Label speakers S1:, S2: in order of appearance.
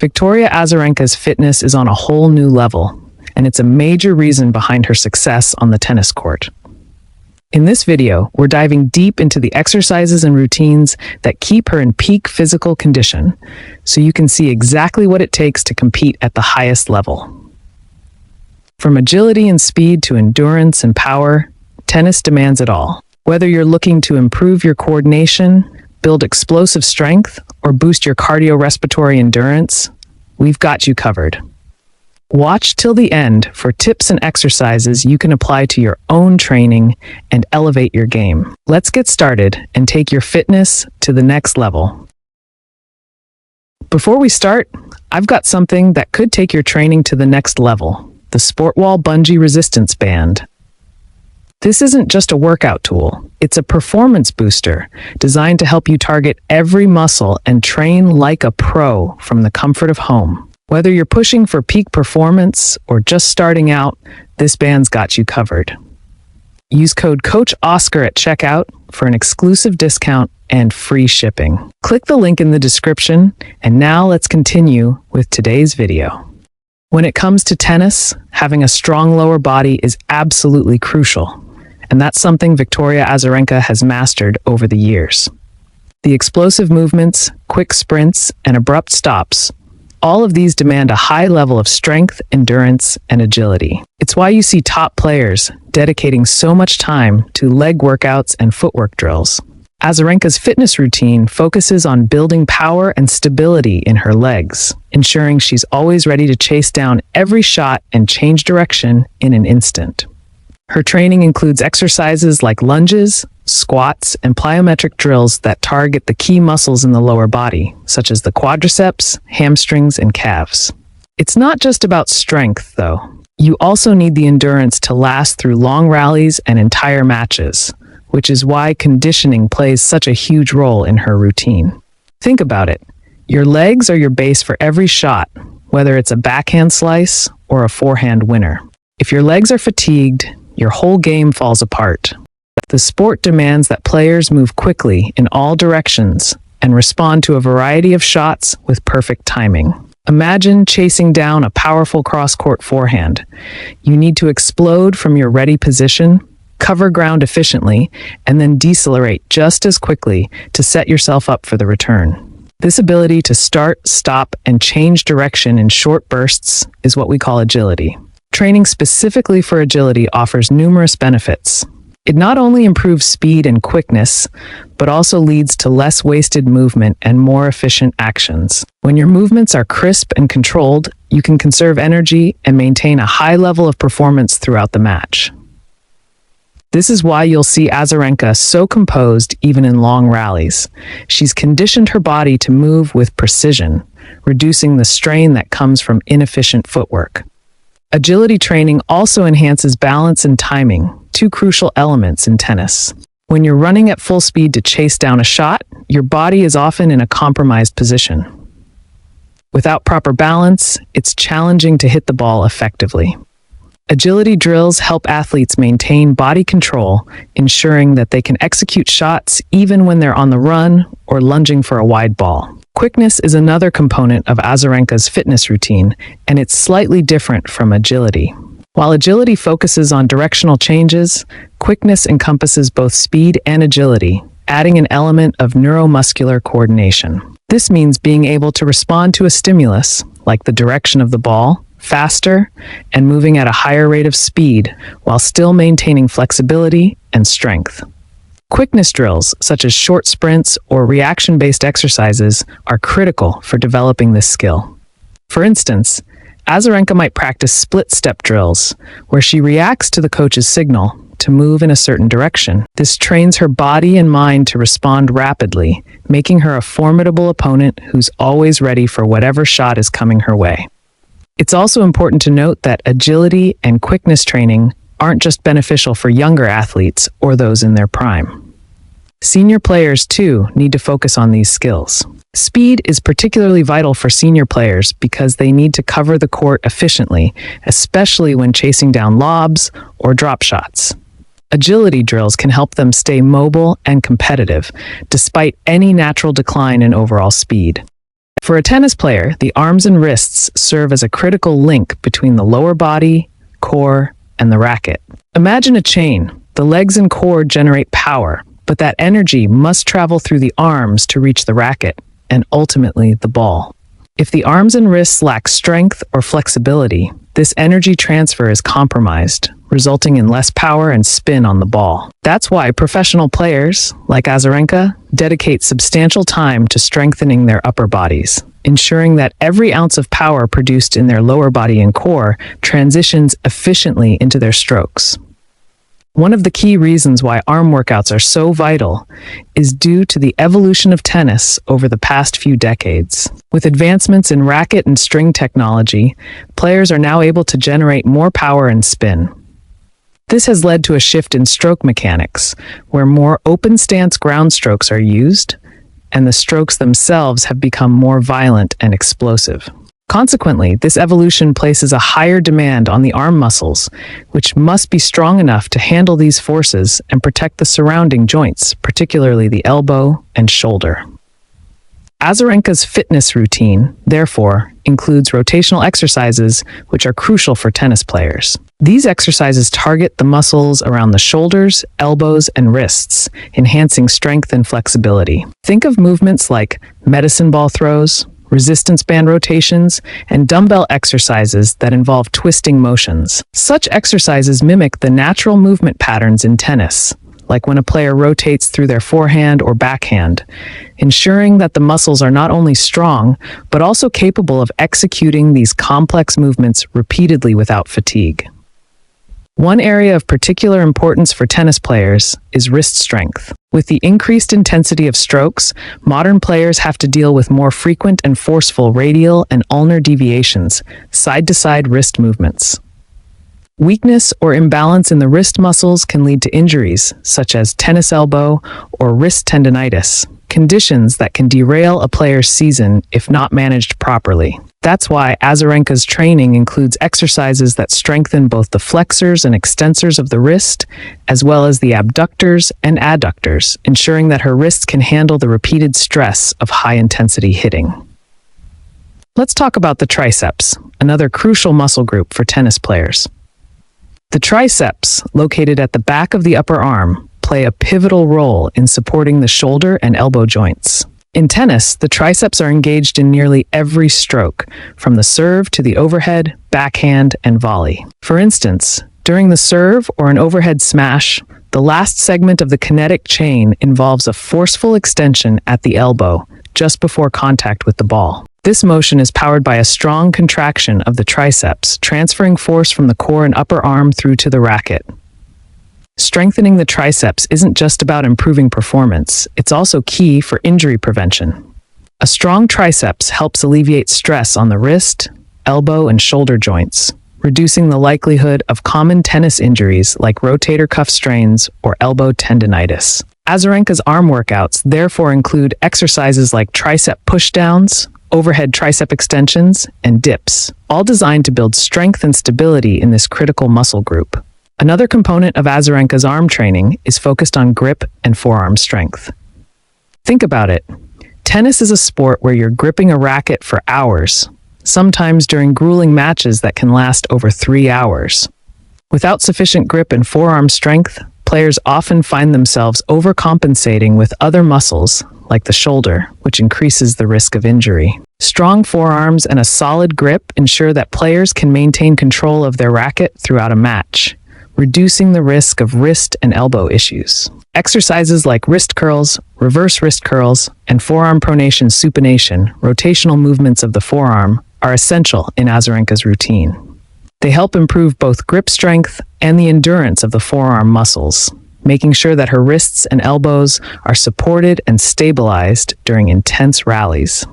S1: Victoria Azarenka's fitness is on a whole new level, and it's a major reason behind her success on the tennis court. In this video, we're diving deep into the exercises and routines that keep her in peak physical condition, so you can see exactly what it takes to compete at the highest level. From agility and speed to endurance and power, tennis demands it all. Whether you're looking to improve your coordination, build explosive strength, or boost your cardiorespiratory endurance, we've got you covered. Watch till the end for tips and exercises you can apply to your own training and elevate your game. Let's get started and take your fitness to the next level. Before we start, I've got something that could take your training to the next level: the Sportwall Bungee Resistance Band. This isn't just a workout tool, it's a performance booster designed to help you target every muscle and train like a pro from the comfort of home. Whether you're pushing for peak performance or just starting out, this band's got you covered. Use code COACHOSCAR at checkout for an exclusive discount and free shipping. Click the link in the description, and now let's continue with today's video. When it comes to tennis, having a strong lower body is absolutely crucial, and that's something Victoria Azarenka has mastered over the years. The explosive movements, quick sprints, and abrupt stops, all of these demand a high level of strength, endurance, and agility. It's why you see top players dedicating so much time to leg workouts and footwork drills. Azarenka's fitness routine focuses on building power and stability in her legs, ensuring she's always ready to chase down every shot and change direction in an instant. Her training includes exercises like lunges, squats, and plyometric drills that target the key muscles in the lower body, such as the quadriceps, hamstrings, and calves. It's not just about strength, though. You also need the endurance to last through long rallies and entire matches, which is why conditioning plays such a huge role in her routine. Think about it. Your legs are your base for every shot, whether it's a backhand slice or a forehand winner. If your legs are fatigued, your whole game falls apart. The sport demands that players move quickly in all directions and respond to a variety of shots with perfect timing. Imagine chasing down a powerful cross-court forehand. You need to explode from your ready position, cover ground efficiently, and then decelerate just as quickly to set yourself up for the return. This ability to start, stop, and change direction in short bursts is what we call agility. Training specifically for agility offers numerous benefits. It not only improves speed and quickness, but also leads to less wasted movement and more efficient actions. When your movements are crisp and controlled, you can conserve energy and maintain a high level of performance throughout the match. This is why you'll see Azarenka so composed even in long rallies. She's conditioned her body to move with precision, reducing the strain that comes from inefficient footwork. Agility training also enhances balance and timing, two crucial elements in tennis. When you're running at full speed to chase down a shot, your body is often in a compromised position. Without proper balance, it's challenging to hit the ball effectively. Agility drills help athletes maintain body control, ensuring that they can execute shots even when they're on the run or lunging for a wide ball. Quickness is another component of Azarenka's fitness routine, and it's slightly different from agility. While agility focuses on directional changes, quickness encompasses both speed and agility, adding an element of neuromuscular coordination. This means being able to respond to a stimulus, like the direction of the ball, faster and moving at a higher rate of speed while still maintaining flexibility and strength. Quickness drills, such as short sprints or reaction-based exercises, are critical for developing this skill. For instance, Azarenka might practice split-step drills, where she reacts to the coach's signal to move in a certain direction. This trains her body and mind to respond rapidly, making her a formidable opponent who's always ready for whatever shot is coming her way. It's also important to note that agility and quickness training aren't just beneficial for younger athletes or those in their prime. Senior players, too, need to focus on these skills. Speed is particularly vital for senior players because they need to cover the court efficiently, especially when chasing down lobs or drop shots. Agility drills can help them stay mobile and competitive, despite any natural decline in overall speed. For a tennis player, the arms and wrists serve as a critical link between the lower body, core, and the racket. Imagine a chain. The legs and core generate power, but that energy must travel through the arms to reach the racket, and ultimately the ball. If the arms and wrists lack strength or flexibility, this energy transfer is compromised, resulting in less power and spin on the ball. That's why professional players, like Azarenka, dedicate substantial time to strengthening their upper bodies, ensuring that every ounce of power produced in their lower body and core transitions efficiently into their strokes. One of the key reasons why arm workouts are so vital is due to the evolution of tennis over the past few decades. With advancements in racket and string technology, players are now able to generate more power and spin. This has led to a shift in stroke mechanics, where more open stance ground strokes are used, and the strokes themselves have become more violent and explosive. Consequently, this evolution places a higher demand on the arm muscles, which must be strong enough to handle these forces and protect the surrounding joints, particularly the elbow and shoulder. Azarenka's fitness routine, therefore, includes rotational exercises which are crucial for tennis players. These exercises target the muscles around the shoulders, elbows, and wrists, enhancing strength and flexibility. Think of movements like medicine ball throws, resistance band rotations, and dumbbell exercises that involve twisting motions. Such exercises mimic the natural movement patterns in tennis, like when a player rotates through their forehand or backhand, ensuring that the muscles are not only strong, but also capable of executing these complex movements repeatedly without fatigue. One area of particular importance for tennis players is wrist strength. With the increased intensity of strokes, modern players have to deal with more frequent and forceful radial and ulnar deviations, side-to-side wrist movements. Weakness or imbalance in the wrist muscles can lead to injuries, such as tennis elbow or wrist tendinitis, conditions that can derail a player's season if not managed properly. That's why Azarenka's training includes exercises that strengthen both the flexors and extensors of the wrist, as well as the abductors and adductors, ensuring that her wrists can handle the repeated stress of high-intensity hitting. Let's talk about the triceps, another crucial muscle group for tennis players. The triceps, located at the back of the upper arm, play a pivotal role in supporting the shoulder and elbow joints. In tennis, the triceps are engaged in nearly every stroke, from the serve to the overhead, backhand, and volley. For instance, during the serve or an overhead smash, the last segment of the kinetic chain involves a forceful extension at the elbow, just before contact with the ball. This motion is powered by a strong contraction of the triceps, transferring force from the core and upper arm through to the racket. Strengthening the triceps isn't just about improving performance, it's also key for injury prevention. A strong triceps helps alleviate stress on the wrist, elbow, and shoulder joints, reducing the likelihood of common tennis injuries like rotator cuff strains or elbow tendinitis. Azarenka's arm workouts therefore include exercises like tricep pushdowns, overhead tricep extensions, and dips, all designed to build strength and stability in this critical muscle group. Another component of Azarenka's arm training is focused on grip and forearm strength. Think about it. Tennis is a sport where you're gripping a racket for hours, sometimes during grueling matches that can last over 3 hours. Without sufficient grip and forearm strength, players often find themselves overcompensating with other muscles, like the shoulder, which increases the risk of injury. Strong forearms and a solid grip ensure that players can maintain control of their racket throughout a match, reducing the risk of wrist and elbow issues. Exercises like wrist curls, reverse wrist curls, and forearm pronation supination, rotational movements of the forearm, are essential in Azarenka's routine. They help improve both grip strength and the endurance of the forearm muscles, making sure that her wrists and elbows are supported and stabilized during intense rallies.